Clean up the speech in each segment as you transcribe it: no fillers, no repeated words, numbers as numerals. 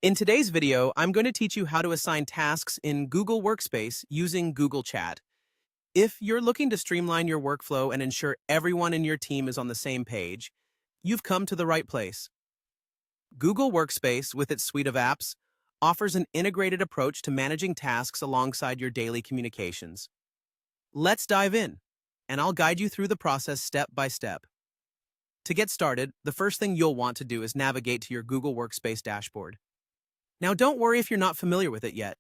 In today's video, I'm going to teach you how to assign tasks in Google Workspace using Google Chat. If you're looking to streamline your workflow and ensure everyone in your team is on the same page, you've come to the right place. Google Workspace, with its suite of apps, offers an integrated approach to managing tasks alongside your daily communications. Let's dive in, and I'll guide you through the process step by step. To get started, the first thing you'll want to do is navigate to your Google Workspace dashboard. Now, don't worry if you're not familiar with it yet.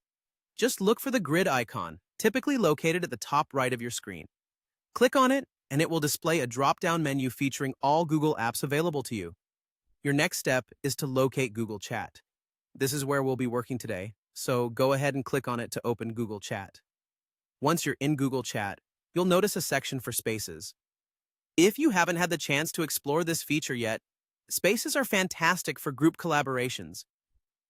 Just look for the grid icon, typically located at the top right of your screen. Click on it, and it will display a drop-down menu featuring all Google apps available to you. Your next step is to locate Google Chat. This is where we'll be working today, so go ahead and click on it to open Google Chat. Once you're in Google Chat, you'll notice a section for Spaces. If you haven't had the chance to explore this feature yet, Spaces are fantastic for group collaborations.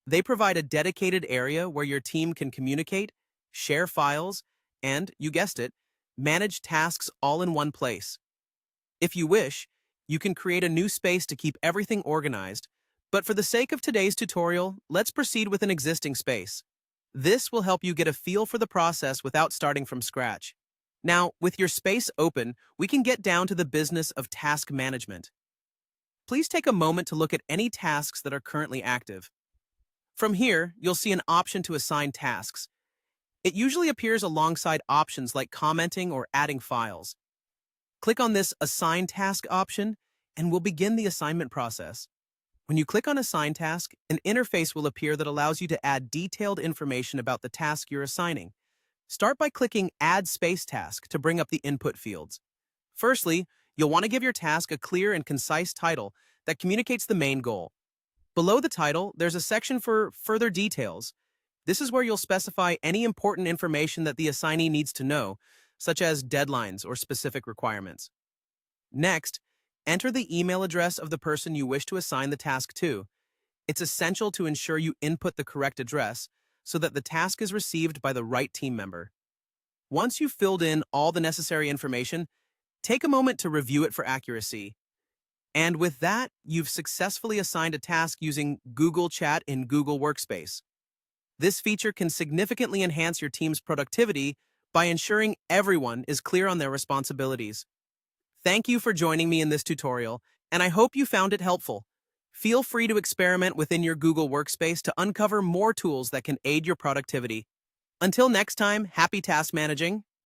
They provide a dedicated area where your team can communicate, share files, and, you guessed it, manage tasks all in one place. If you wish, you can create a new space to keep everything organized, but for the sake of today's tutorial, let's proceed with an existing space. This will help you get a feel for the process without starting from scratch. Now, with your space open, we can get down to the business of task management. Please take a moment to look at any tasks that are currently active. From here, you'll see an option to assign tasks. It usually appears alongside options like commenting or adding files. Click on this Assign Task option, and we'll begin the assignment process. When you click on Assign Task, an interface will appear that allows you to add detailed information about the task you're assigning. Start by clicking Add Space Task to bring up the input fields. Firstly, you'll want to give your task a clear and concise title that communicates the main goal. Below the title, there's a section for further details. This is where you'll specify any important information that the assignee needs to know, such as deadlines or specific requirements. Next, enter the email address of the person you wish to assign the task to. It's essential to ensure you input the correct address so that the task is received by the right team member. Once you've filled in all the necessary information, take a moment to review it for accuracy. And with that, you've successfully assigned a task using Google Chat in Google Workspace. This feature can significantly enhance your team's productivity by ensuring everyone is clear on their responsibilities. Thank you for joining me in this tutorial, and I hope you found it helpful. Feel free to experiment within your Google Workspace to uncover more tools that can aid your productivity. Until next time, happy task managing.